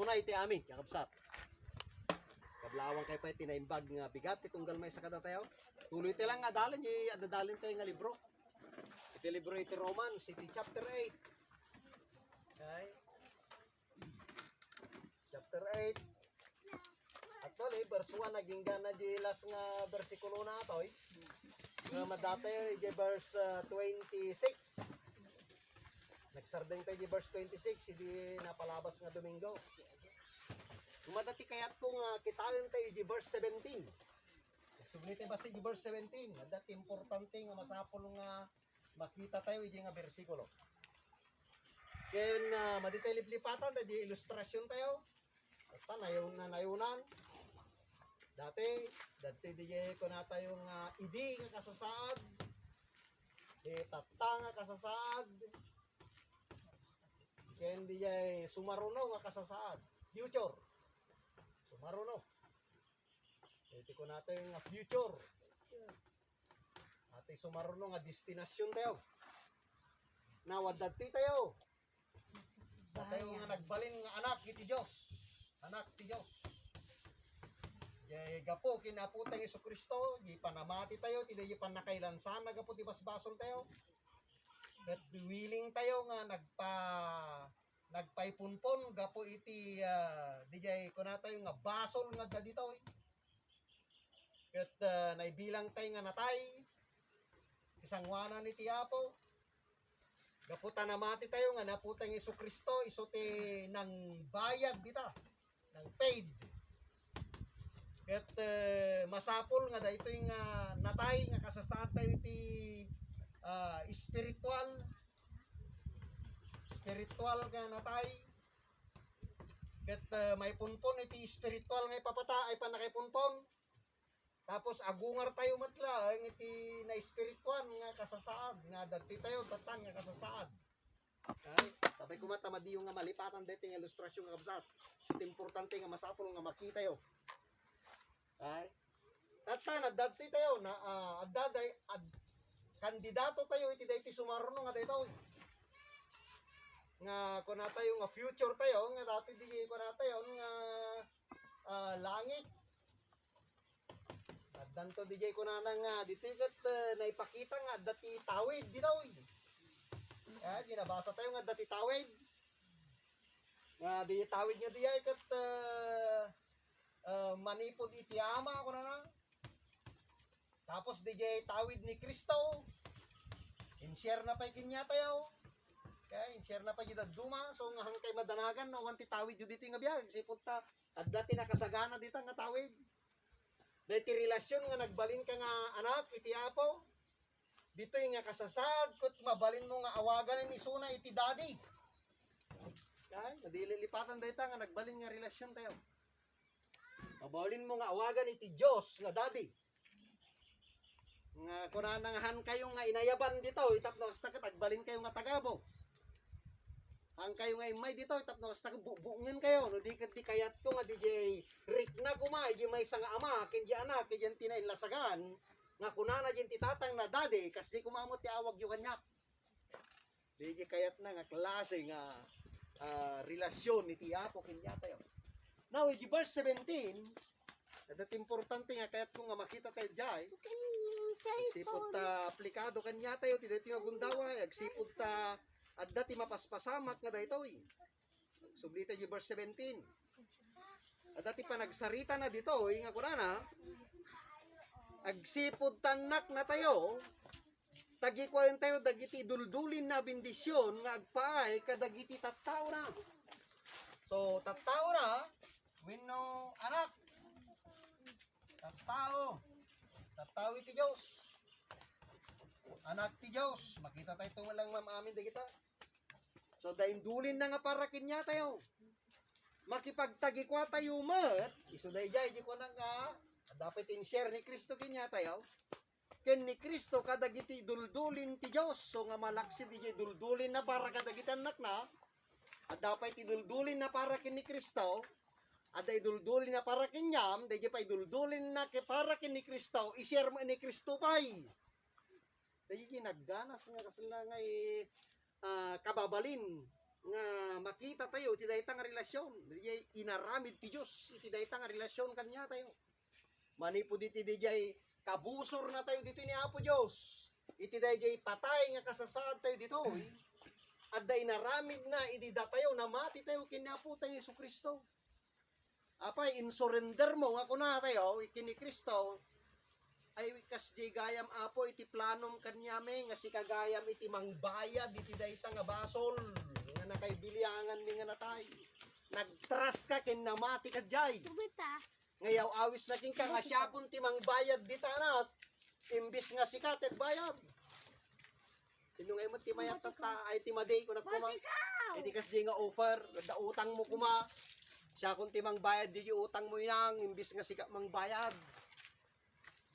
Una iti amin, kakabsat. Kablawang kay pa tinaimbag nga bigat itong galmay sa kada tayo. Tuloy tayo lang nga dalin, adadalin tayo nga libro. Iti libro iti Romans, iti chapter 8. Okay? Chapter 8. Actually, verse 1 naging gana di last nga bersikulo na atoy. Nga madatay di verse 26. Nagsardeng tayo di verse 26, hindi napalabas nga Domingo. Umadati kayat ko nga kitain tayo di verse 17. Nagsubli tayo basta di verse 17. Dati importante nga masapol nga makita tayo di nga bersikulo. Ken maditay liplipatan tayo di ilustrasyon tayo. At nayunan. Dati di ko na tayo nga idi nga kasasaad. Tatta nga kasasaad. Ken di sumaruno nga kasasaad. Future. Sumaruno. Iti ko natin nga future. Ati sumaruno nga destinasyon tayo. Nawadati tayo. Tayo nga nagbalin nga anak iti Diyos. Anak ti Diyos. Jay gapo kinaputang Jesucristo, di panamati tayo, ti di panakailansan nagapo ti basbasol tayo. But willing tayo nga nagpaipunpon gapo iti DJ ko na tayo nga basol nga dito. Ket naibilang tayo nga natay isang wana ni Tiapo. Gapo tanamati tayo nga naputang Jesucristo iso ti nang bayad dita, nang paid. Ket masapol nga dayto nga natay nga kasasaad tayo iti spiritual nga natay. Ket may punpon iti spiritual nga ipapata ay panakaipunpon. Tapos agungar tayo matla ang iti na spiritual nga kasasaad nga dati tayo datan nga kasasaad. Okay? Tapos kumata madiyo nga malipatan dito nga ilustrasyon nga kabsat. Ito importante nga masapol nga makita yo. Okay? Tatan dati tayo na kandidato tayo iti dayti sumaruno nga dayto. Nga kuna tayo nga future tayo nga dati di kuna tayo nga langit. At danto DJ ko na nga dito kat naipakita nga dati tawid dito. Ginabasa tayo nga dati tawid. Nga di tawid nga diay kat manipod iti ama ko na. Tapos DJ tawid ni Kristo. In-share na pa ikinya tayo. Okay, in-share na pa jud duma so nga hangkay madanagan no wanti tawid jud dito nga biag sipot ta at dati nakasagana dito nga tawid. Dati relasyon nga nagbalin ka nga anak iti apo. Dito yung nga kasasad kut mabalin mo nga awagan ni suna iti daddy. Okay, madililipatan dito nga nagbalin nga relasyon tayo. Mabalin mo nga awagan iti Dios nga daddy. Nga kunananghan kayo nga inayaban dito itapno hasta katagbalin kayo nga tagabo. Ang kayo nga imay dito itapno hasta bubungin kayo no di kayat ko nga DJ Rick na kuma di may nga ama ken di anak ken tinay lasagan nga kunana di titatang na daddy kas di kumamot ti awag yu kanyak. Di kayat na nga klase nga relasyon ni Tiapo ken tayo. Now in verse 17 dat importante nga kayat ko nga makita tayo jay. Agsipod ta aplikado kanya tayo ti daytoy nga gundawa, agsipod ta at dati mapaspasamat nga daytoy. Sublita di verse 17. At dati pa nagsarita na dito, nga kunana, agsipod tanak na tayo, tagikuan tayo dagiti duldulin na bendisyon nga agpaay kadagiti tattao na. So tattao na, wenno anak. Tattao iti Diyos. Anak ti Diyos. Makita tayo ito walang mamamin da kita. So daindulin na nga para kinya tayo. Makipagtagikwa tayo mat. Isuday jay di ko na nga. Dapat in-share ni Kristo kinya tayo. Ken ni Kristo kadagiti duldulin ti Diyos. So nga malaksi di jay duldulin na para kadagiti anak na. At dapat iduldulin na para kin ni Kristo. At iduldulin na para kinyam, dahil pa iduldulin na para kin ni Kristo, i-share mo ni Kristo pa'y. Dahil ginaganas nga kasala nga kababalin nga makita tayo iti dayta nga relasyon. Dijay inaramid ti Dios iti dayta nga relasyon kanya tayo. Manipud iti dijay kabusor na tayo dito ni Apo Dios. Iti dijay patay nga kasasad tayo dito. At da inaramid na iti datayo na mati tayo kinapo tayo Jesucristo. Apay in surrender mo nga kuna tayo kini Kristo ay kas di gayam Apo iti planom kanyame nga si kagayam iti mangbayad iti dayta nga basol nga nakaibiliangan ni nga natay. Nagtrust ka ken namati ka jay. Ngayaw awis na king ka nga siya kun ti mangbayad dita na imbis nga si katet bayad. Sino ngay mo ti mayat tata ay ti maday ko nagkuma. Iti kas di nga offer da utang mo kuma. Siya kun ti mangbayad di utang mo inang imbis nga si ka mangbayad.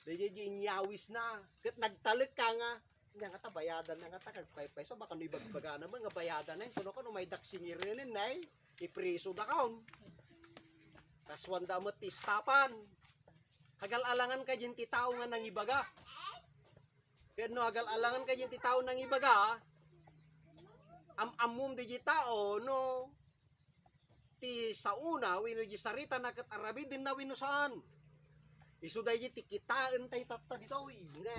Dahil inyawis na. Kat nagtalik ka nga. Nga nga ta, bayadan na nga ta. Kagpay-pay. So baka nibagbaga naman nga bayadan na yun. Kuno may daksingirinin na eh. Ipriso da kaon. Kaswan da mo tistapan. Hagal-alangan ka dyan ti tao nga nang ibaga. Kaya no, hagal-alangan ka dyan ti tao nang ibaga. Amum di tao, no. Ti sauna, wino di sarita na kat arabi din na wino saan. Isuday ti kitaan tay tatta dito nga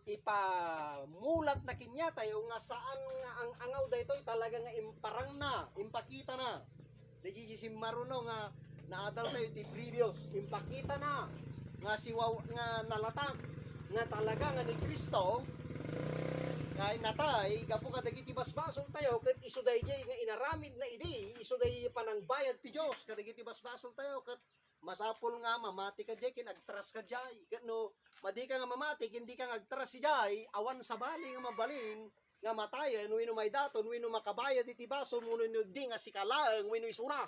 ipamulat na kinya tayo nga saan nga ang angaw daytoy talaga nga imparang na, impakita na. Dahil si maruno nga naadal tayo ti previous, impakita na nga siwaw nga nalatak nga talaga nga ni Kristo kay natay gapo kadagiti basbasol tayo ket isuday nga inaramid na idi isuday panangbayad ti Dios kadagiti basbasol tayo ket masapol nga mamati ka jay kinagtras ka jay no madi ka nga mamati hindi ka ngagtras si jay awan sa bali nga mabalin nga matayen wino may daton wino makabayad iti baso muno di nga sikalaeng wino isura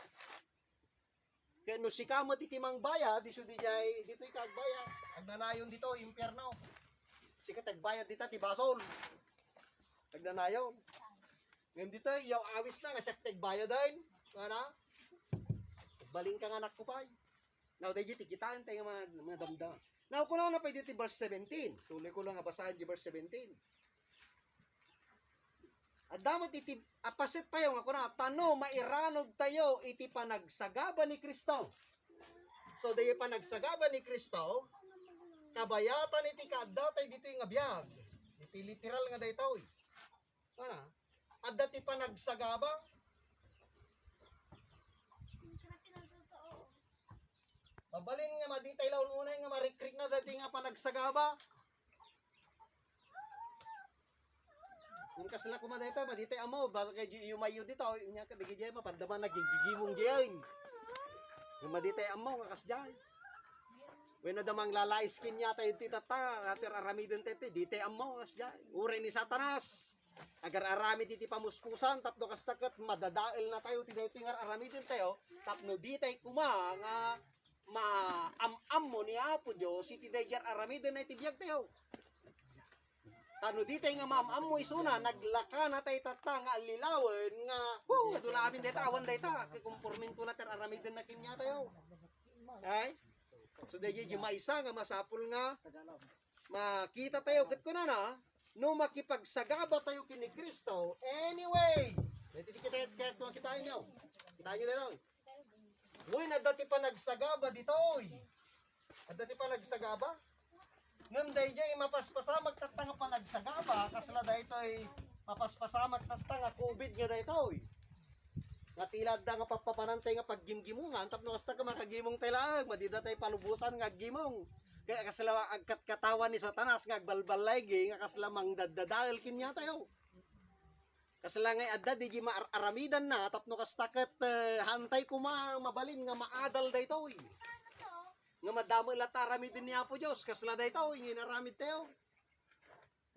kaya no sikamot iti mangbayad isu di jay dito'y kagbayad agnanayon dito impyerno sikat agbayad dita ti basol agnanayon ngayon dito yaw awis na nga siya tagbayad din ana baling ka nga nakupay. Now, dahil tikitaan tayo mga damdaman. Now, kung na pwede iti verse 17. Tuloy ko lang nga basahin yung verse 17. At damat iti, apasit tayo nga kuna, tano, mairanod tayo iti panagsagaba ni Kristo. So, dahil panagsagaba ni Kristo, kabayatan iti kaadda tayo dito yung abiyag. Iti literal nga dito. Ano? At dati panagsagaba, mabalin nga maditay laon unay nga marikrik na dati nga panagsagaba. Kung kasala ko madita maditay amo baka kay yumayo dito nya kadigi jay mapandaman nagigigimong jay. Nga maditay amo nga kasjay. Wenno damang lalais kin yata iti tata ater aramiden tete ditay amo kasjay. Uri ni Satanas. Agar aramid iti pamuspusan tapno kastaket madadael na tayo ti daytoy nga aramiden tayo tapno ditay kuma nga maam-am mo ni Apo Diyos, iti dayjar aramiden na itibiyag tayo. Tano di tayo nga maam-am mo isuna, naglaka na tayo tata nga alilawan, nga, dula amin dayta, awan dayta, kay kumpormin to na ter aramiden na kinya tayo. Okay? So dayjar yung maisa nga masapul nga, makita tayo, kat ko na, no makipagsagaba tayo kini Kristo, anyway, kita nyo, kita nyo dito. Uy, nadati pa nagsagaba dito, oy. Nadati pa nagsagaba. Ngam day jay mapaspasamag tatanga pa nagsagaba, kasla dayto ay mapaspasamag tatanga COVID nga dayto, oy. Nga tilad da nga papapanantay nga paggimgimungan, tapno kasta ka makagimong taylaag, madida tay palubusan nga gimong. Kaya kasla agkat katawan ni Satanas nga agbalbalay nga kasla mang dadadahil kinya tayo. Kasla ngay adda di maaramidan na tapno kastaket hantay kuma mabalin nga maadal daytoy. Nga madamo ila taramidin ni Apo Dios kasla daytoy nginaramid tayo.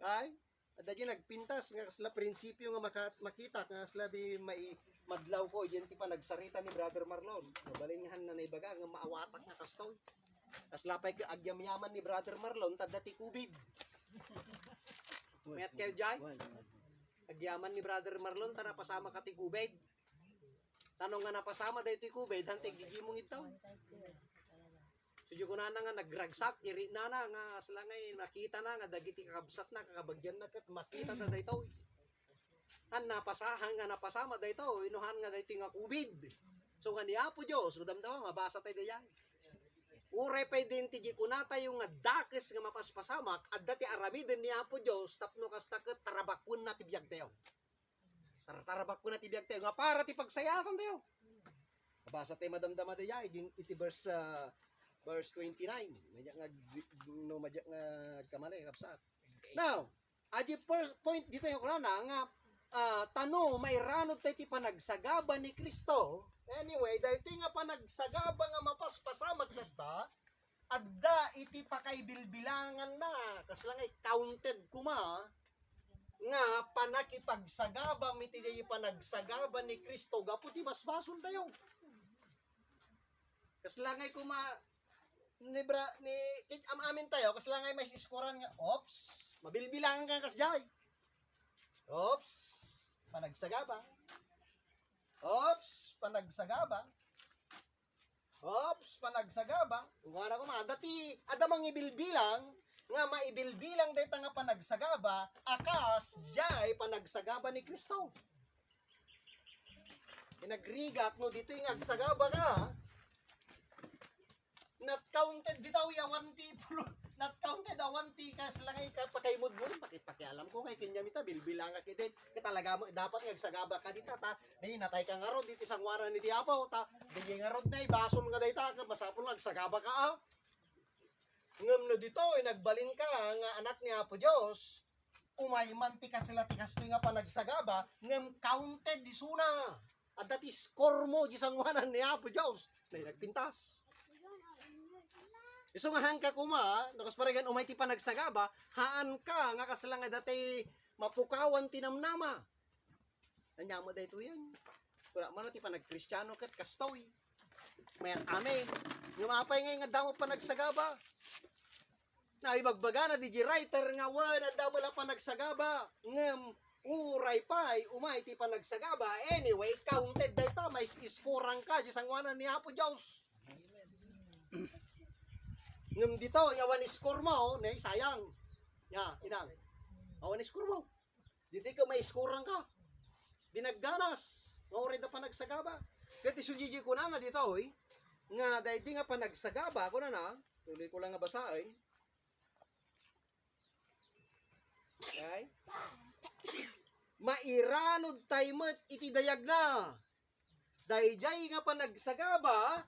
Ay, adda di nagpintas nga kasla prinsipyo nga makita nga kasla bi mai madlaw ko yan ti pa nagsarita ni Brother Marlon. Mabalinhan na naibaga nga maawatak nga kastoy. Kasla pay agyamyaman ni Brother Marlon tadda ti COVID. Mayat kayo jay? Agyaman ni Brother Marlon ta napasama ka ti kubed. Tanong nga napasama dayto ti kubed hantay gigimong itaw. Sudyo ko na nga nagragsak iri na nga sila ngay nakita na nga dagiti kakabsat na kakabagyan na kat makita na dayto. Ang napasahan nga napasama dayto inuhan nga dayto nga COVID. So nga niya po Dios, damdama mabasa tayo diyan. Uray pa din ti kunata yung nga dakes nga mapaspasamak at dati aramiden niya po Dios tapno kas taket tarabakun na tibiyag tayo. Tarabakun na tibiyag tayo nga para ti pagsayatan tayo. Mabasa tayo madamdama diyan iti verse 29. Medya nga no medya nga kamali kapsat. Now, aji first point dito yung kunana nga tano may ranod tayo ti panagsagaba ni Kristo. Anyway, dahil ito nga panagsagaba nga mapaspasamag na ta, adda iti pakaibilbilangan na, kasi lang ay counted kuma, nga panakipagsagaba, miti yung panagsagaba ni Kristo, gaputi basbason tayo. Kasi lang ay kuma, amin tayo, kasi lang ay may iskoran nga, ops, mabilbilangan ka kasjay. Ops, panagsagaba. Ops, panagsagaba. Ops, panagsagaba. Kung ano ko mga, dati adamang ibilbilang, nga maibilbilang dito nga panagsagaba, akas, jay, panagsagaba ni Kristo. Inagrigat no, dito yung agsagaba ka, not counted, dito yung 1 not counted, 1 kas lang ay kapakaimod mo, pakialam ko kay kinyamita, bilbilang ka kitin, katalaga mo, dapat nagsagaba ka dita, ta, nay, natay ka nga rod, dito isang wara ni Diapaw, ta, di nga rod na, bason nga dita, masapon nagsagaba ka, ngam no dito, nagbalin ka, nga anak ni Apo Diyos, umayman ti ka sila, tikas to nga pa nagsagaba, ngam counted, di suna, at dati score mo, di isang wara ni Apo Diyos, nay, nagpintas. Iso nga hangka kuma, nakasparegan umay ti panagsagaba, haan ka, nga kasala nga dati mapukawan tinamnama. Anya mo dahito yan. Wala man ti panagkristyano kat kastoy. May amen. Ngumapay nga damo panagsagaba. Na ibagbaga na di writer nga wan, ang damo la panagsagaba. Ngem, uray pay, umay ti panagsagaba. Anyway, counted dahito, may iskurang ka, di sangwanan ni Apo Diyos. Ngam dito, yawan score mo, ne, sayang. Ya, inang. Awan score mo. Dito ka may scorean ka. Dinagdanas. Maurid na panagsagaba. Kaya isujiji ko na dito, nga dahil di nga panagsagaba, ko na, tuloy ko lang nga basahin. Okay? Mairanod tayo mo't itidayag na. Dahil di nga panagsagaba,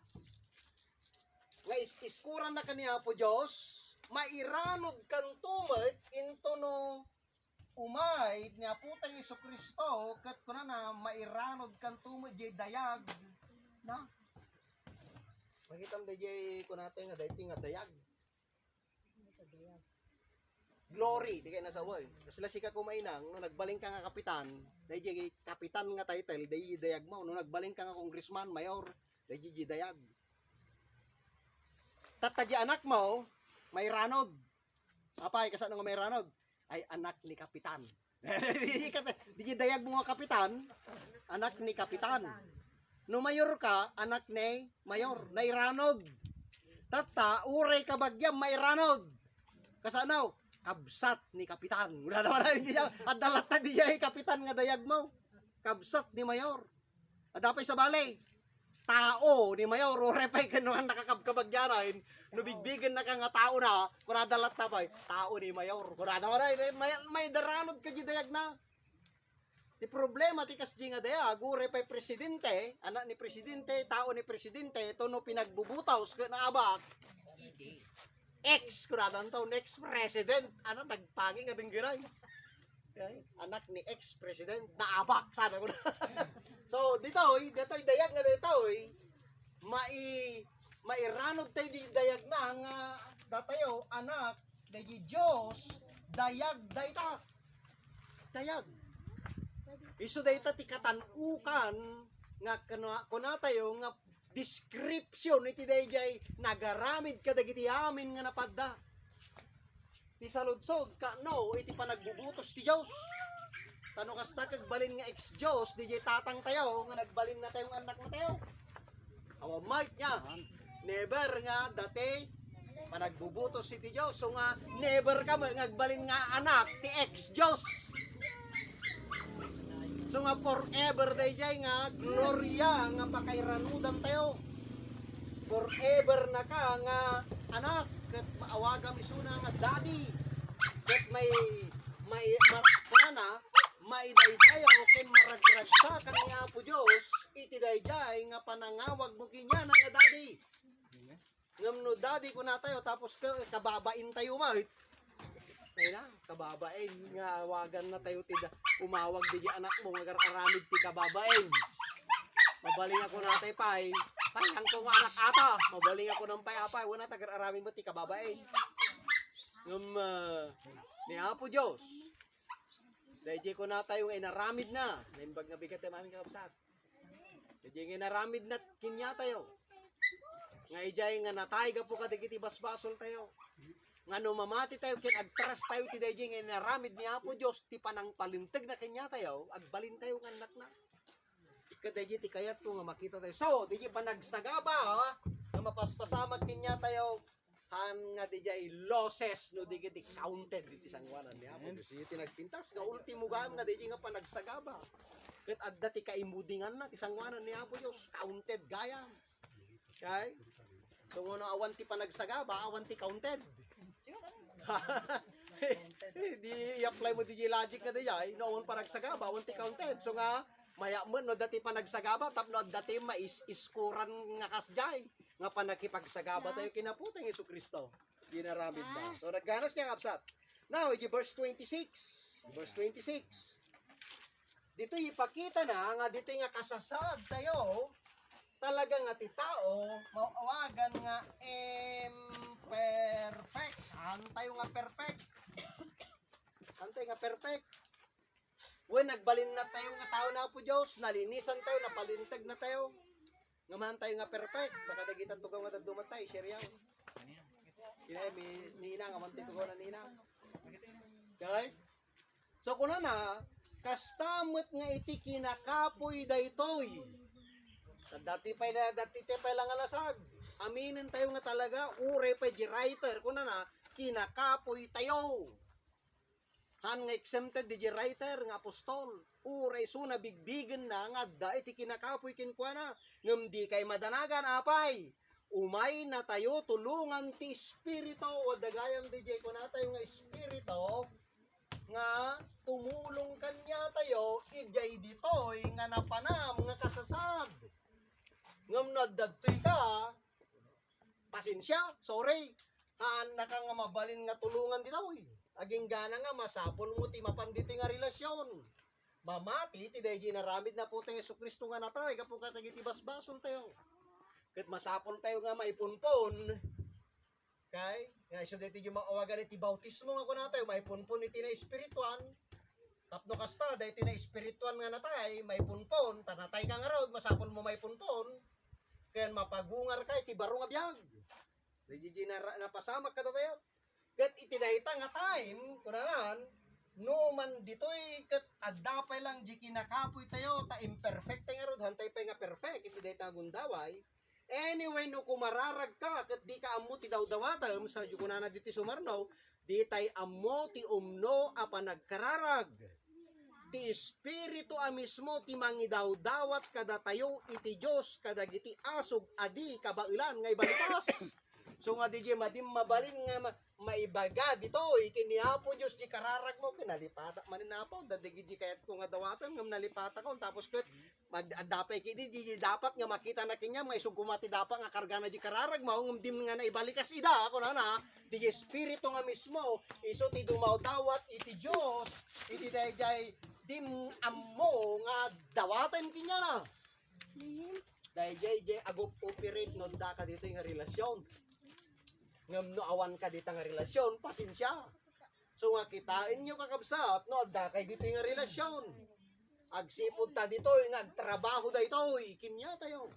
nga iskuran na kaniya po Diyos, mairanod kang tumad into no umay niya po tayo Iso Kristo, kat ko na mairanod kang tumad jay dayag na magitam da jay ko natin nga dahiting nga dayag glory, di kayo nasa word. Kasi sika kumainang, nung nagbaling ka nga kapitan, dahi jay kapitan nga title, dahi dayag mo. Nung nagbaling ka nga congressman, mayor, dahi jay dayag. Tatadya anak mo, may ranod. Apay, kasano nga may ranod? Ay, anak ni kapitan. Di dayag mo nga kapitan, anak ni kapitan. No mayor ka, anak ni mayor, na iranod. Tata, uray ka bagyam, may ranod. Kasano? Kabsat ni kapitan. Wala naman na, at dalata di kapitan nga dayag mo. Kabsat ni mayor. At dapay sa balay. Tao ni mayor, repay ka nung nakakabkabagyarain, nubigbigan na ka nga tao na, kuradalat na pa, tao ni mayor, kurada mo na, may daranod ka dayag na. Di problema, ti kas nga dayag, repay presidente, anak ni presidente, tao ni presidente, ito no pinagbubutaw, sa naabak, ex-kurada to, ex-president, nagpaging nga dinggiray. Okay? Anak ni ex-president, naabak, sana ko na. So, dito dayag nga dito, mairanod tayo di dayag na, nga, datayo, anak, dahi Diyos, dayag, dayta. Dayag. Iso dayta, tikatanukan, nga, kuna tayo, nga, description, iti dayjay, nagaramid ka dagiti amin nga napadda. Ti saludsod, ka, no, iti panagbubutos ti Diyos. Tano kasta kagbalin nga ex-Diyos, DJ tatang tayo, nga nagbalin na tayong anak na tayo. Awa might niya, never nga dati, panagbubutos si ti Diyos, so nga never ka nagbalin nga anak ti ex-Diyos. So nga forever dayjay nga gloria nga pakairanudan tayo. Forever na ka nga anak ket maawagam isuna nga daddy. Ket may marana maidaydayaw ken maragrag sa kaniya po Dios iti dayjay nga panangawag mo kinya nga daddy. Ngam no daddy ko na tayo tapos kababain tayo mahit. Ay na, kababain nga wagan na tayo tida umawag di anak mo nga aramid ti kababain. Mabaling ako na tayo pay ang kong anak ata. Mabaling ako ng pay-apay wala tagar aramid mo ti kababain. Ngam ni Apo Diyos. Dahil ko na tayo nga inaramid na. Naimbag na bigat tayo maming kakapsat. Dahil nga inaramid na kinya tayo. Nga ijay nga natay ka po kadigiti basbasol tayo. Nga no mamati tayo, agtras tayo ti dayjay nga naramid ni Apo Diyos, ti panang palintag na kanya tayo, agbalin tayo nga anak na. Kadayjay ti kayat ko nga makita tayo. So, dayjay panagsagaba, nga mapaspasamag kanya tayo, han nga dayjay losses, no dayjay ti counted, di sangwanan ni Apo Diyos. Dayjay ti nagpintas, nga ultimo gam nga dayjay nga panagsagaba. Kat adda ti kaimudingan na, ti sangwanan ni Apo Diyos, counted gayam. Okay? So, nga awan ti panagsagaba, awan ti counted. Di i-apply mo DJ logic na diya noon panagsagaba wanti counted so nga maya mo no dati panagsagaba tapno dati mais-iskuran nga kasjay nga panakipagsagaba tayo kinaputang Jesucristo ginaramid ba so nagganas niya kapsat now verse 26 dito ipakita na nga dito nga kasasad tayo talaga nga ti tao mawagan nga perfect. Antayo nga perfect. Antay nga perfect. When nagbalin na tayo nga tao na po Diyos, nalinisan tayo, napalintag na tayo. Ngamahan tayo nga perfect. Baka dagitan tugaw nga dumatay, sheryaw. Kinay, nina nga manti tugaw na nina. Okay? So kuna na, kastamot nga iti kinakapoy daytoy. Dati pa lang alasag. Aminin tayo nga talaga, ure pa di writer ko na kinakapoy tayo. Han nga exempted di writer nga apostol. Ure suna bigbigan na nga da iti kinakapoy kinkwana. Ngam di kay madanagan apay. Umay na tayo tulungan ti espiritu o dagayam di ko na tayo nga espiritu nga tumulong kanya tayo ijay ditoy nga napanam nga kasasad. Ngam nadadtoy ka, pasensya, sorry. Naka nga mabalin nga tulungan dito. Aging gana nga masapol mo ti mapanditi nga relasyon. Mamati, ti dayjay naramid na po tayo Jesucristo nga natay, kapag katagiti basbasol tayo. Kat masapol tayo nga maipunpon. Kay, nga iso dito yung maawagan iti bautismo nga ko na tayo, maipunpon iti na espirituan. Tapno kasta, dahil iti na espirituan nga natay, maipunpon, tanatay ka nga raw, masapol mo maipunpon. Kaya mapagungar ka, iti baro nga biyag. Dahil napasamak ka na tayo. Kat itinahita nga time, kunanan, no man dito'y kat adapay lang di kinakapoy tayo, ta imperfect tayo nga ron, hantay pa nga perfect, iti dahi ta gundaway. Anyway, no kumararag ka, kat di ka amo ti dawdawatam, sa kunana diti sumarno, di tay amo ti umno apa nagkararag. Ti espiritu a mismo ti mangidawdawat kada tayo iti Dios kadagiti asog adi kabailan nga ibalitas. So nga di madim mabalin nga maibaga dito ikiniapo Dios di kararag mo kinalipata manin apo dadigi di kayat ko nga dawatan ngam nalipata ko tapos ket magdapay kidi di dapat nga makita na kinya may sugumati dapat nga karga na di kararag mo ngam dim nga naibalikas ida ako na di espiritu nga mismo iso ti dumawdawat iti Dios iti dayjay dim ammo nga dawatan kinya na. Dahil jay agop operate no da ka dito yung relasyon. Ngam no awan ka dito nga relasyon, pasensya. So nga kitain nyo kakabsat, no da kay dito yung relasyon. Agsipod ta dito, nga agtrabaho da ito, kinya tayo.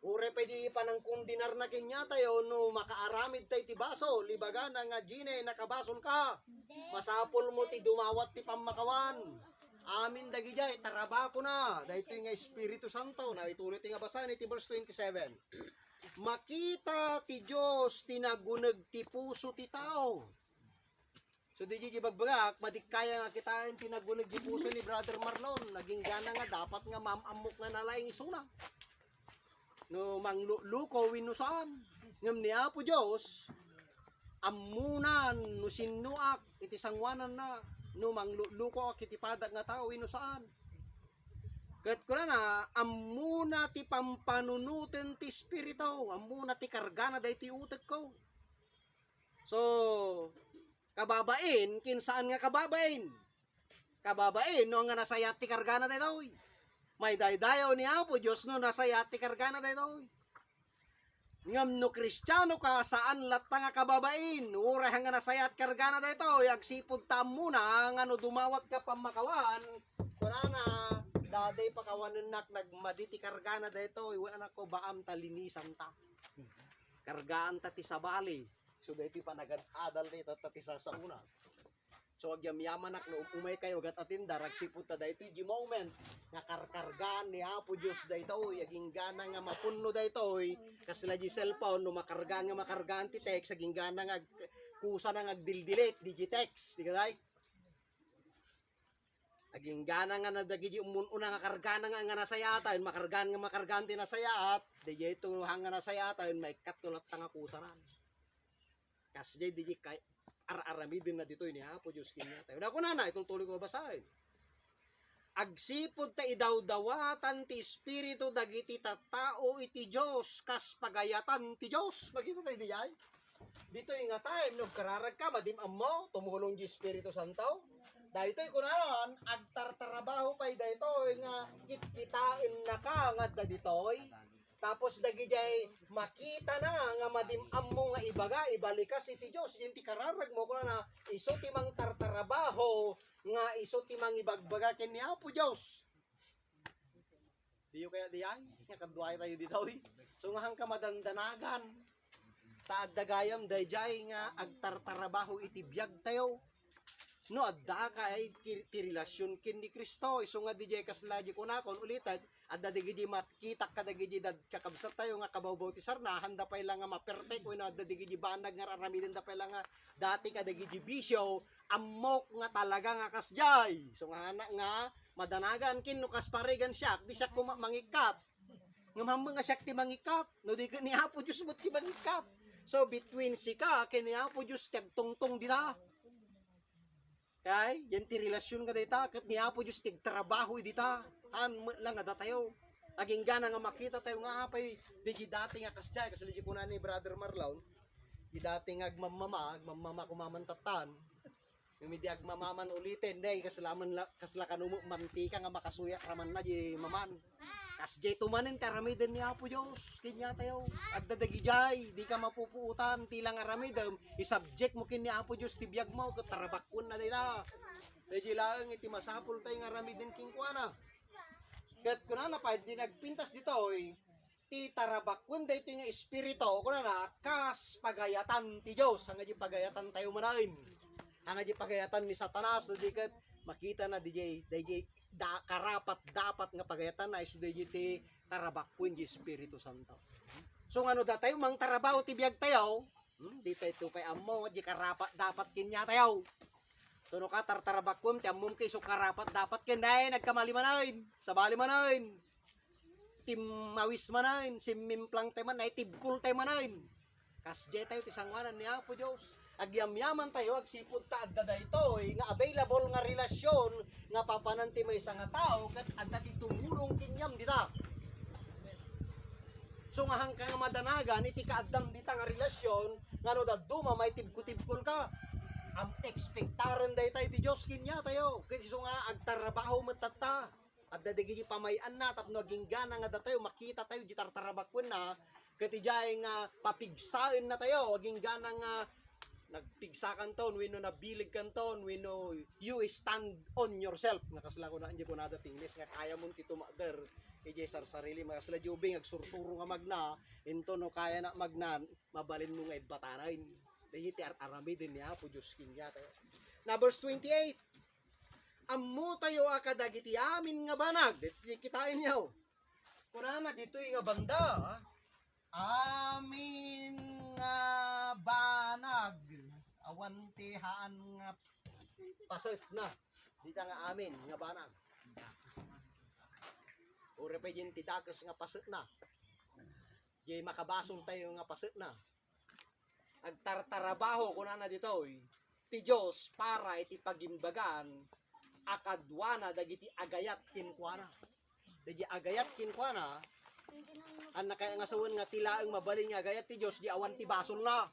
Ure pwede pa ng kundinar na kinya tayo, no makaaramid tayo ti baso, libaga na nga gine, nakabasol ka. Masapol mo ti dumawat ti pamakawan. Amin dagi jay, tarabako na. Dahil ito yung Espiritu Santo, na ituloy ti nga basan, iti verse 27. Makita ti Diyos, tinagunag ti puso ti tao. So di bagbagak, madikaya nga kita yung tinagunag di puso ni Brother Marlon. Naging gana nga, dapat nga mamamok nga nalaing isuna. No, mangluko, winusaan. Ngam niya po Diyos, amunan, no sinuak, iti sangwanan na, no mangluko, kitipadag nga tao, winusaan. Kat ko na, amuna ti pampanunutin ti spirito, amuna ti kargana day ti utek ko. So, kababain, kinsaan nga kababain? Kababain, no nga nasayat ti kargana day daw. May daydayaw ni Apo Diyos no nasayat ti kargana day daw. Ngam no Kristiyano ka, saan lata nga kababain? Uray nga nasayat kargana day daw. Agsipod ta muna, nga no dumawat ka pamakawan, kuna na, daday pakawanan nak nagmaditi kargana dito iwan ako baam talinisan ta kargaan ta ti sabali so dito panagan adal dito ta ti sa una so agyamyaman nak no umay kayo gat atinda ragsipud ta dito di moment nga karkargaan ni Apo Dios dito aging gana nga mapunno dito kasla di cellphone no makargaan nga makargaan ti text aging gana nga kusa na ngagdildilit digitext di kay aging gana nga nadagiji una nga kargana nga nasayatan makargan ti nasayat DJ ito hanga nasayatan may katulat nga kusaran kasi DJ kay ararami din na dito ni Apo Diyos kinya tayo na ko na itong tuloy ko basahin agsipod ta idawdawatan ti espiritu dagiti tattao iti Diyos kas pagayatan ti Diyos magita tayo DJ dito nga time no kararag ka madim ammo tumulong di Espiritu Santo dahito kunaon agtartarabaho pay dahito nga kitain na ka nga ditoy tapos dagijay makita na nga madim ammo nga ibaga ibalikas iti Dios iti kararag mo kuna na iso ti mang tartarabaho nga iso ti mang ibagbaga ken ni Apo Dios diyo kaya diyan nga kadway tayo ditoy so nga hang ka madandanagan taad dagayam dayjay nga agtartarabaho iti biag tayo no adda ka ay ti relasyon kin ni Kristo iso nga DJ kaslaji ko na kon ulitan adda digidi makita ka digidi dad kakabsat tayo nga kabawbaw ti sarna handa pa lang nga ma-perfect wenno adda digidi banag nga raramiden da pa lang nga dati ka digidi bisyo amok nga talaga nga kasjay so nga anak nga madanagan kin no kas paregan siya di siya mangikat ngamham nga siya ti mangikat no di ni Apo Dios mo ti mangikat so between sika ken ni Apo Dios tagtungtong dita kay yan ti relasyon nga dita ket ni Apo Dios tig trabaho dita an lang nga datayo aging gana nga makita tayo nga apay di dati nga kasjay kasi di ko na ni Brother Marlon di dati nga agmamama kumamantatan umidi agmamaman ulitin day kasla kanumo mantika nga makasuya raman na di maman kasjay tumanin taramiden ni Apo Dios kinya tayo adda dagijay di ka mapupuutan tilang aramidem i-subject mo kin ni Apo Dios ti biag mo ket tarabakon na dita dayjay lang iti masapul tay nga aramiden king kuana ket kunana pa di nagpintas dito ti tarabakon dayto nga espiritu kunana kas pagayatan ti Dios hanga di pagayatan tayo manain hanga di pagayatan ni Satanas no di ket makita na DJ karapat dapat nga pagayatan na isu ti tarabakon di Espiritu Santo. So ano da tayo mang tarabaho ti biag tayo, dito ito kay ammo di karapat dapat kinya tayo. Tuno ka tartarabakon ti ammom kay so karapat dapat ken day nagkamali manain, sabali manain. Tim mawis manain, simmimplang tayo man ay tibkul tayo manain. Kasjay tayo ti sangwanan ni Apo Dios. Agyamyaman tayo agsipud ta adda dayto nga available nga relasyon nga papananti may nga tao ket adda ti tumulong kinyam dita so nga hangka nga madanagan iti kaaddam dita nga relasyon nga no daduma may tibkul ka am expectaren daytay ti Dios kinya tayo ket so nga agtarabaho metata adda digiti pamayan na tapno aging gana nga datayo makita tayo di tartarabakwen na ket ijay nga papigsaen na tayo aging gana nga nagpigsa kan ton wenno nabilig kan ton wenno you stand on yourself nakasla ko na indi ko nada tinglis nga kaya mo ti tumader ije sarili makasla jubing agsursuro nga magna into no kaya na magnan mabalin mo nga ibatanan dahiti arami din ni Apo Dios kinya tayo na verse 28 ammo tayo akadagiti amin nga banag dito kitain niyo kunana dito nga banda amin nga banag awan haan nga paset na. Dita nga amin nga banag. Ure pa din tidakas nga paset na. Di makabasong tayo nga paset na. Agtartarabaho ko na dito ti Diyos para iti pagimbagan akadwana dagiti agayat kinkwana. Dagi agayat kinkwana ang nakaangasawan nga tilaang mabalin nga agayat ti Diyos di awan ti basol na.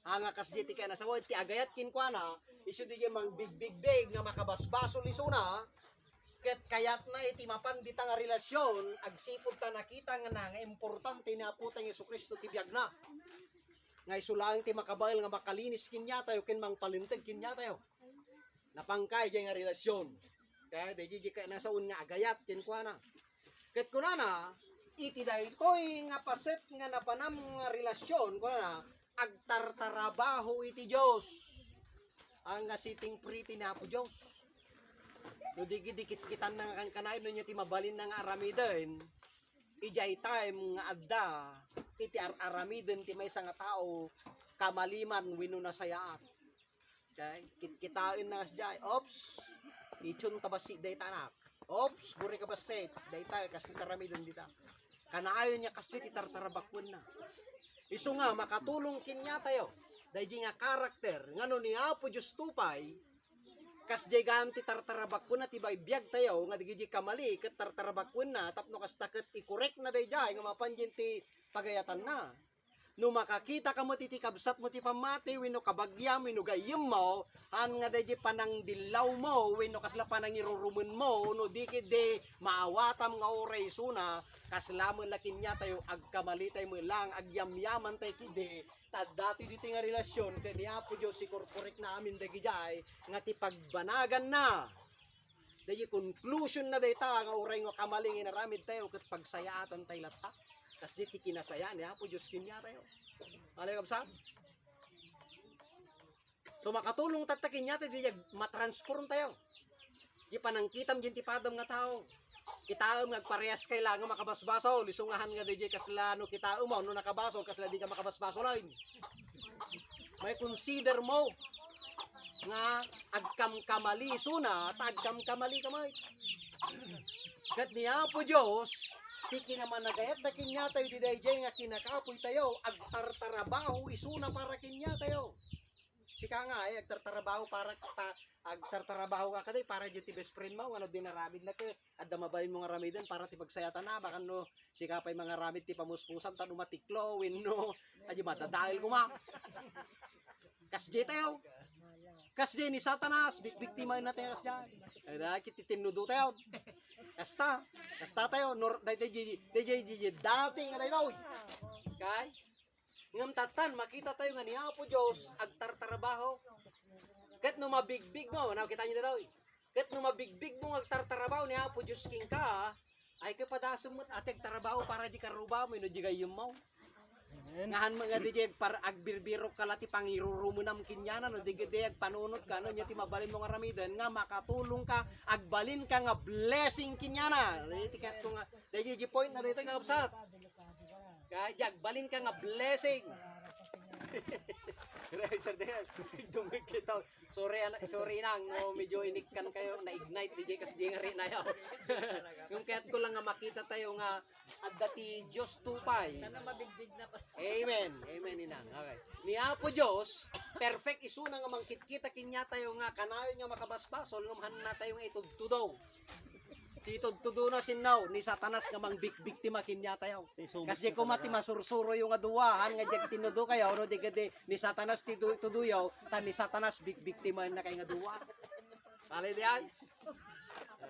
Ang akas di ti kaya nasawan ti agayat kinkwana isu di mang big nga makabasbasol isuna ket kayat na iti mapandita nga relasyon agsipod ta nakita nga importante na putang Jesucristo ti biag na. Nga isulaang ti makabail nga makalinis kinya tayo ken mang palintag kinya tayo. Napangkay jay nga relasyon. Kaya di kaya nasaon nga agayat kinkwana. Ket kunana iti daytoy nga paset nga napanam nga relasyon kunana agtartarabaho iti Dios. Ang nga sitting pretty na po Dios. No dikit kitan na kan kanay no nya ti mabalin nga aramiden. Ijay time nga adda iti aramiden ti maysa nga tao kamaliman wenno nasayaat. Okay? Kitain na jay. Ops. Ichun ka basi day tanak. Ops, buri ka basi day tayo kasi taramidon dita. Kanaayon niya kasi ti tartarabakwen na. Isu nga makatulong kinya tayo. Dahil nga karakter ngano ni Apo Diyos tupay kas jay gam ti tartarabakwen na ti biag tayo nga digiji kamali ket tartarabakwen na tapno kas taket i-correct na day jay nga mapanjin ti pagayatan na. No makakita ka mo ti kabsat mo ti pamati wenno kabagyam wenno gayem mo an nga day panang dilaw mo wenno kasla panang irurumen mo no dikit de maawatam nga oray suna kaslamon lakin nya tayo agkamali tayo mo lang agyamyaman tayo kide tad dati dito nga relasyon ken ni Apo Dios si korporek na amin dagijay nga ti pagbanagan na day conclusion na day ta nga oray nga kamaling inaramid tayo ket pagsayaatan tayo latta. Kas di ti kinasaya ni Apo Diyos kinya tayo. Alay kabsat. So makatulong tatakin niya tayo di matransform tayo. Di panangkitam din ti padam nga tao. Kitaom nagparehas kailangan makabasbaso. Lisungahan nga di kasla no kitaom mo no nakabaso kasla di ka makabasbaso lain. May consider mo nga agkam kamali suna tagkam kamali kamay. Kat ni Apo Diyos tiki naman nagayat na kinya tayo ti dayjay nga kinakapoy tayo agtartarabaho isuna para kinya tayo. Sika nga agtartarabaho para agtartarabaho ka kaday para di ti best friend mo ano dinaramid na ke adda mabalin mo nga ramidan para ti pagsayatan na baka no sika pay mga ramid ti pamuspusan tanu matiklo wenno adi matadahil kuma. Kasjay tayo. Kasjay ni Satanas biktima na tayo kasjay. Ada kiti tinudo tayo. Kasta tayo nor dayjay dati nga tayo. Kay ngam tatan makita tayo nga ni Apo Dios agtartarabaho. Ket no mabigbig mo na kita niyo daw. Ket no mabigbig mo agtartarabaho ni Apo Dios king ka ay kay padasumot atek trabaho para di karuba mo no di gayem mo. Ngahan mga DJ para agbirbiro kalati pangirurumunam kinyana no digede agpanunot ka no nya ti mabalin mo nga ramidan nga makatulong ka agbalin ka nga blessing kinyana. Iti ket nga DJ point na dito nga upsat. Kaya agbalin ka nga blessing. Sir Dad, dumig kita. Sorry nang no, medyo inikkan kayo na ignite DJ kasi di nga rin na yaw. Yung kaya't ko lang nga makita tayo nga at dati Diyos tupay. Sana mabigbig na pa. Amen. Amen inang. Okay. Ni Apo Diyos, perfect isuna nga mangkit-kita kinya tayo nga kanayon nga makabasbasol ngumhan na tayo nga itudtudaw. Titudtudo na sinaw ni Satanas nga mang biktima kinya tayo. Kasi kumati masursuro yung aduwahan nga jeg tinudo kayo no digade ni Satanas tuduyaw tan ni Satanas biktima na kay nga duwa. Pali di ay.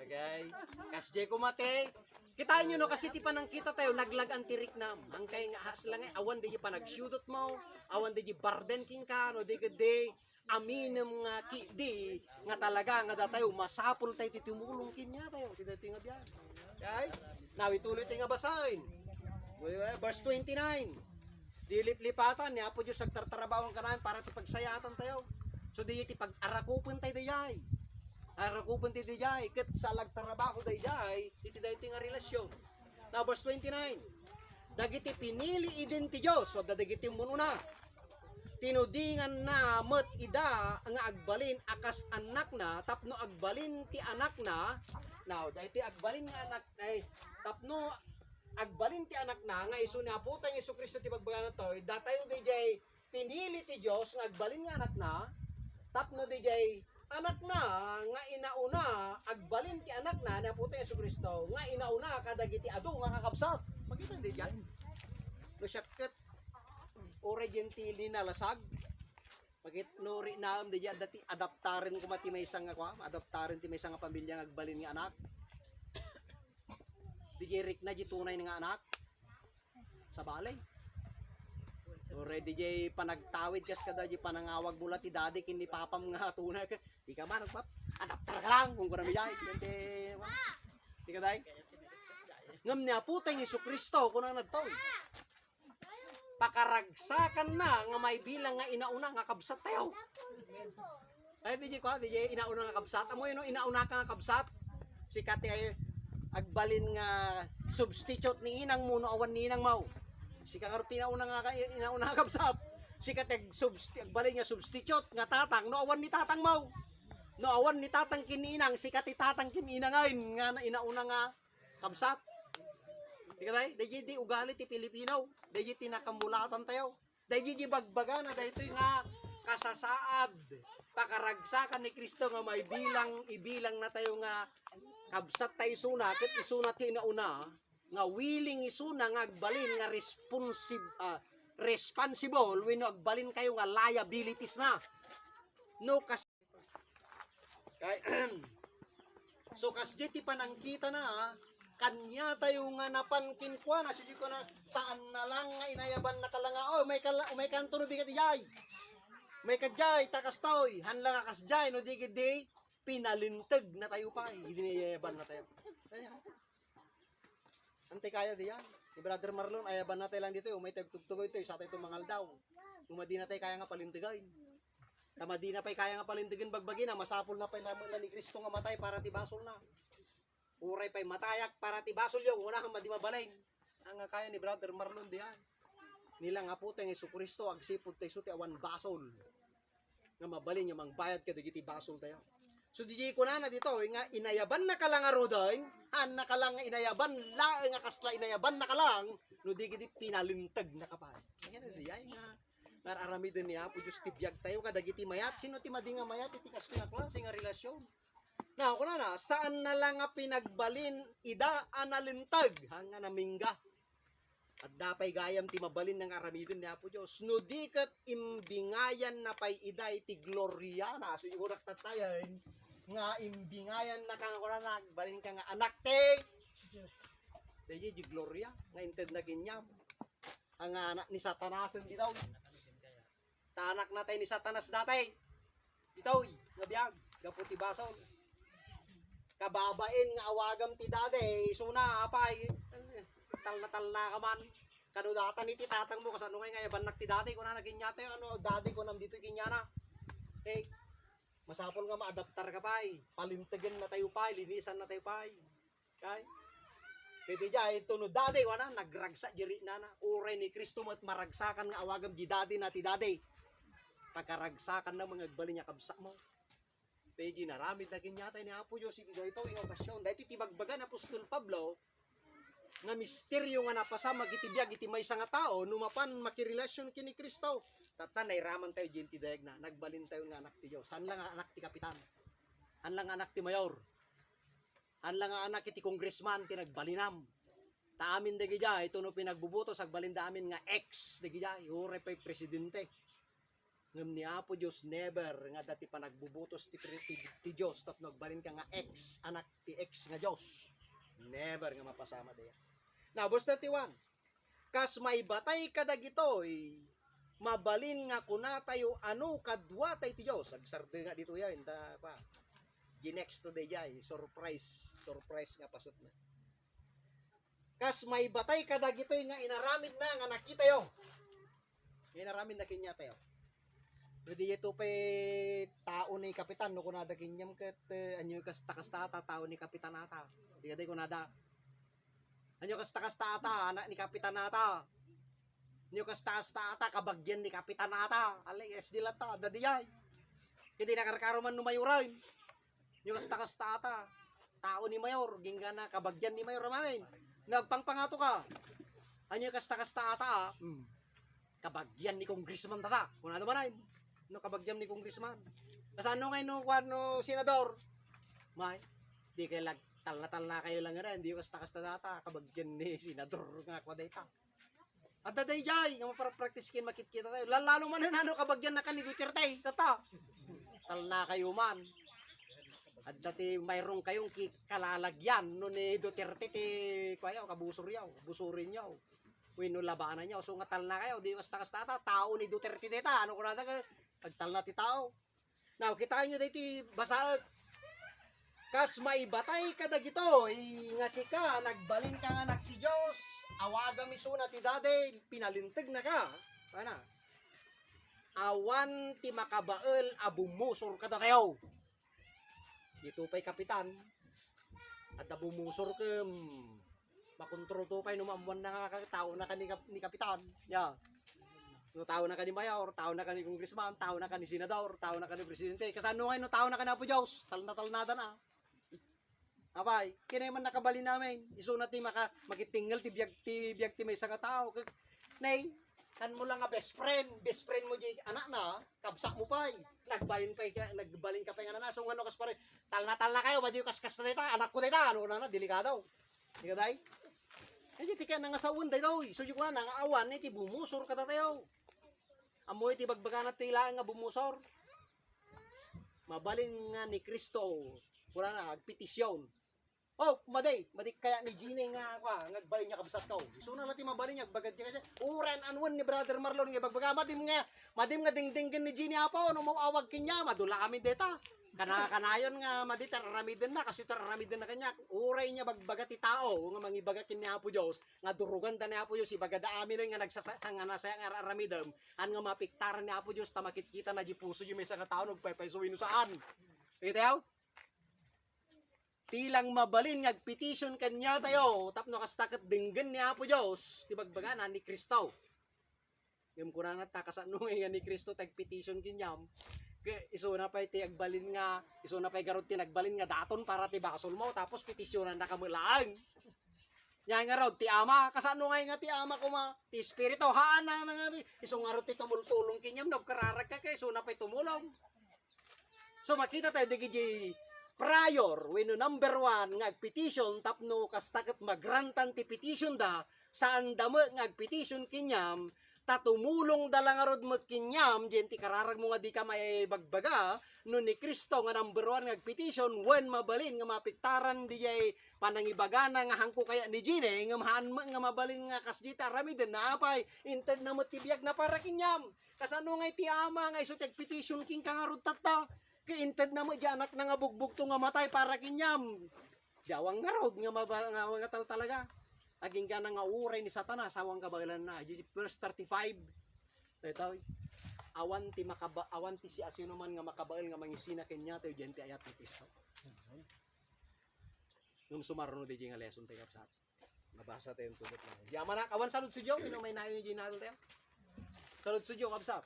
Okay. Kasi kumati kitain nyo no kasi ti panang kita tayo naglag antirik nam. Ang kay nga haslang ay awan di pa nagshudot mo, awan di barden king ka no digade aminem nga di nga talaga nga datayo masapol tayo titumulong kinya tayo ti dati nga biyan. Okay? Now ituloy tayo nga basahin. Verse 29. Dilip-lipatan ni Apo Diyos agtartarabawang kanan para ti pagsayatan tayo. So di ti pag-arakupon tayo dayay. Arakupon tayo dayay ket sa lagtarabaho dayay iti dayto nga relasyon. Now verse 29. Dagiti pinili idin ti Diyos so dagiti mununa. tinudingan na met ida nga agbalin akas anak na tapno agbalin ti anak na now dahiti agbalin nga anak ay tapno agbalin ti anak na nga isu ni Apo tayong Jesucristo ti bagbagan to datayo DJ pinili ti Dios nga agbalin nga anak na tapno DJ anak na nga inauna agbalin ti anak na ni Apo tayong Jesucristo nga inauna kadagiti adu nga kakabsat makita di diyan no syakket origin ti linalasag pagit nori naam di diyan dati adaptaren ko mati may isang ako adaptaren ti may isang pamilya nga agbalin nga anak di Rick na di tunay nga anak sa balay so ready jay panagtawid kas kada di panangawag mula ti daddy kini papam nga tunay ka di ka man pap adaptar ka lang kung kunami jay di ka day ngam niya putang Jesucristo kuno nadto pakaragsakan na nga may bilang nga inauna nga kabsat tayo ay di ko di inauna nga kabsat amo yun inauna ka nga kabsat si kati ay agbalin nga substitute ni inang mo no awan ni inang mau si kangarutina una nga inauna nga kabsat si kateg agbalin nga substitute nga tatang no awan ni tatang mau no awan ni tatang kininang si kati tatang kininang ngayon nga inauna nga kabsat di katay di ugali ti Pilipino di tinakamulatan tayo di bagbaga na dahito nga kasasaad pakaragsakan ni Kristo nga may ibilang na tayo nga kabsat tayo isuna ket isuna ti inauna nga willing isuna nga agbalin nga responsible wenno agbalin kayo nga liabilities na no kas kay so kasdi ti panangkita na kanya tayo nga napankin kwa na sige ko na saan na lang nga inayaban na kalanga may kanto no bigat ijay may kadjay takas taoy hanlang akas jay no digidi pinalintag na tayo pa idinayaban na tayo ante kaya diyan ni Brother Marlon ayaban na tayo lang dito may tagtugtugoy ito sa tayo tumangal daw umadi na tayo kaya nga palintigain tamadi na pay kaya nga palintigin bagbagi na masapol na pay naman na ni Kristo nga matay para tibasol na uray pay matayak para tibasol yung una kang madi mabalain ang kaya ni Brother Marlon diyan nila nga po tayong Jesucristo agsipod tayo suti awan basol nga mabalin yung mangbayad ka digiti basol tayo so DJ ko na dito nga inayaban na kalang arudoy han na kalang inayaban la nga kasla inayaban na kalang no digiti pinalintag na kapay nga diyan nga nararamid niya po Diyos tibiyag tayo kadagiti mayat sino ti madi nga mayat iti kasto nga klase nga relasyon na ako na saan na lang nga pinagbalin ida analintag hanga namingga at dapay gayam ti mabalin ng aramidin niya po Diyos no di kat imbingayan na pay iday ti gloria na so yung urak tatayan nga imbingayan na kang ako na nagbalin ka nga anak te dahi di gloria nga inted na kinyam ang anak ni Satanasan ditaw tanak na tayo ni Satanas datay ditaw nga biyag gaputi basol kababain nga awagam ti dade isuna apay tal na ka man kanudatan ni ti tatang mo kasano ngay nga banak ti dade ko na naginyate ano dade ko nam dito kinyana masapol nga maadaptar ka pay palintigan na tayo pay linisan na tayo pay kay pwede jay tunod dade ko na nagragsa jiri na uray ni Kristo mo't maragsakan nga awagam di dade na ti dade pagkaragsakan na mga agbalin niya kabsa mo pwede naramid na kinyatay ni Apo Diyos ito yung okasyon dahil titibagbagan Apostol Pablo nga misteryo nga napasama gitibiyag iti may nga tao numapan makirelasyon kini Kristo tatanay raman tayo jinti dayag na nagbalin tayo nga anak ti Diyos han lang nga anak ti kapitan han lang nga anak ti mayor han lang nga anak iti congressman ti nagbalinam ta amin dagi jay ito no pinagbubutos agbalin da amin nga ex dagi jay ure pay presidente ngem ni Apo Diyos never nga dati pa nagbubutos ti Diyos tapno agbalin ka nga ex anak ti ex nga Diyos never nga mapasama diya. Now, verse 31. Kas may batay kadagitoy, mabalin nga kuna tayo ano kadwa tayo ti Diyos. Agsarde nga dito yan. Ta pa. Ginext today yan. Surprise nga pasot na. Kas may batay kadagitoy nga inaramid na nga nakita yo. Inaramid na kinya tayo. Pwede ito pa tao ni kapitan no kunada kinyam ket anyo kas takastata tao ni kapitan ata. Di kunada. Anyo kas takastata anak ni kapitan ata. Nyo kasta ata kabagyan ni kapitan ata. Alay es dilata dadiyay. Hindi nakarkaro man numayuray. Nyo kasta ata. Tao ni mayor, ginga na kabagyan ni mayor mamin. Nagpangpangato ka. Anyo kasta ata. Kabagyan ni congressman tata. Kuna naman ay. No kabagyan ni congressman. Kasano ngayon no kwano senador? May di kay lag tal na kayo lang nga hindi kasta data kabagyan ni senador nga kwa data. At daday jay, nga mapractice kin makikita tayo. Lalo man na kabagyan na kan ni Duterte, tata. Tal na kayo man. At dati mayroong kayong kalalagyan no ni Duterte ti kayo kabusor yaw, busurin yaw. Wino labanan yaw. So nga tal na kayo, di kasta data tao ni Duterte data. Ano ko na pagtal na ti tao. Now, kita nyo dito basaag. Kas maibatay ka na gito, nga si ka, nagbalin ka nga nak ti Diyos, awaga misuna ti dade, pinalintig na ka. Pana? Awan ti makabael, abumusor ka na kayo. Dito pa'y kapitan, at abumusor ka, makontrol to pa'y numamuan na tao na ka ni kapitan. Yeah. No, tao na ka ni mayor, tao na ka ni congressman, tao na ka ni senador, tao na ka ni presidente. Kasano ngayon no tao na ka na po Diyos, talnada na. Abay, kinay man nakabali namin. Isunat ni makitinggal ti biyag ti may nga tao. Nay, kan mo lang nga best friend mo di anak na, kabsak mo pa. Nagbalin ka pa nga na. So ngano kas pare, tal na kayo, ba di kaskas na dita, anak ko dita, ano na delikado. Di ka day? Ay, di ka na nga sa uwan daw. So yung na nga awan, ti bumusor ka tayo. Amoy ti bagbaga na tila nga bumusor. Mabalin nga ni Kristo. Wala na, agpetisyon. Oh, maday kaya ni Gine nga nagbalin niya kabsat ko. So na natin mabalin niya bagad niya kasi uran anwan ni brother Marlon nga bagbaga madim nga dingdinggan ni Gine apo no mawawag kinya madula kami deta. Kanayon nga madita ramiden na kasi ramiden na kanya. Uray niya bagbaga ti tao nga mangibaga kin ni Apo Dios nga durugan ta ni Apo Dios ibagada amin nga nagsasang nga nasa nga ramidem an nga mapiktaran ni Apo Dios ta makikita na di puso yung may nga tao nagpaypaysuin saan. Kitaw? Tilang mabalin nga petition kanya tayo tapno kastaket dinggen ni Apo Dios ti bagbaga na ni Kristo. Yung kurang takasano nga ni Kristo tag petition kinyam. Iso na pa ti agbalin nga, iso na pa garod ti nagbalin nga daton para ti bakasol mo tapos petisyonan na kamulaan. Nya nga rod ti ama, kasano nga ti ama ko ti espiritu haan na nga iso nga rod ti tumultulong kinyam nagkararag ka kay iso na pa tumulong. So makita tayo digiji prior when number 1 nga petition tapno kastaket magrantan ti petition da saan damo nga petition kinyam tatumulong dalang arod magkinyam diyan ti kararag mo nga di ka may bagbaga no ni Kristo nga number 1 nga petition when mabalin nga mapiktaran di jay panangibaga na nga hangko kaya ni Gine nga mahan nga mabalin nga kasdita ramiden na apay inted na matibiyag na para kinyam kasano nga iti ama nga iso tag petition king kangarod tata kainted na mo di anak na nga bugbog to nga matay para kinyam dawang nga rod nga talaga aging ka na nga uray ni Satanas awang kabagalan na verse 35 ito awan ti si asino man nga makabagal nga mangisina kanya tayo diyan ti ayat ni Kristo nung sumarno di nga lesson tayo kapsat nabasa tayo yung tulot lang di amanak awan salud si Joe may nayo yung ginarol tayo salud si Joe kapsat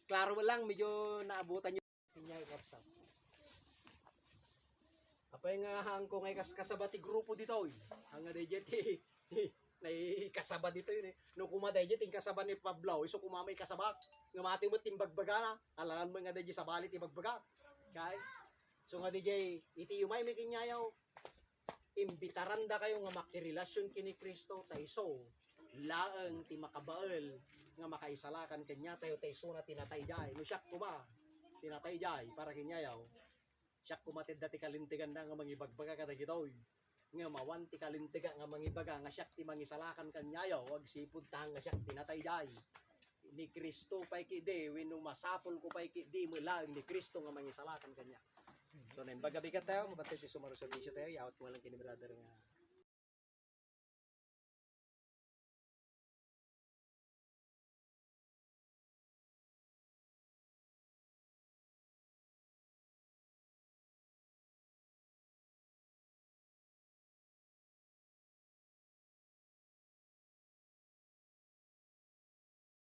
klaro lang medyo naabutan nyo kanya kapsat apay nga hangko ngay kasabati grupo dito ang nga dayet nay kasaba dito yun no kumaday jet ting kasaba ni Pablo iso kumamay kasaba nga mati mo timbagbaga na alangan mo nga dayet sa balit timbagbaga kay so nga DJ iti umay may kinyayaw imbitaran da kayo nga makirelasyon kini Kristo tayso laeng ti makabael nga makaisalakan kanya tayo tayso na tinatayjay no siyak kuma tinatayjay para kinyayaw siyak kumatid dati kalintigan na nga mangibagbaga kada gitoy nga mawanti kalintiga nga mangibaga nga siyak ti mangisalakan kanyayo wag sipud tang nga siyak tinatayjay ni Kristo pay kidi wenno masapol ko pay kidi mo lang ni Kristo nga mangisalakan kanya so na imbaga bigat tayo mabatid ti sumaro servisyo tayo yawat mo lang kini brother nga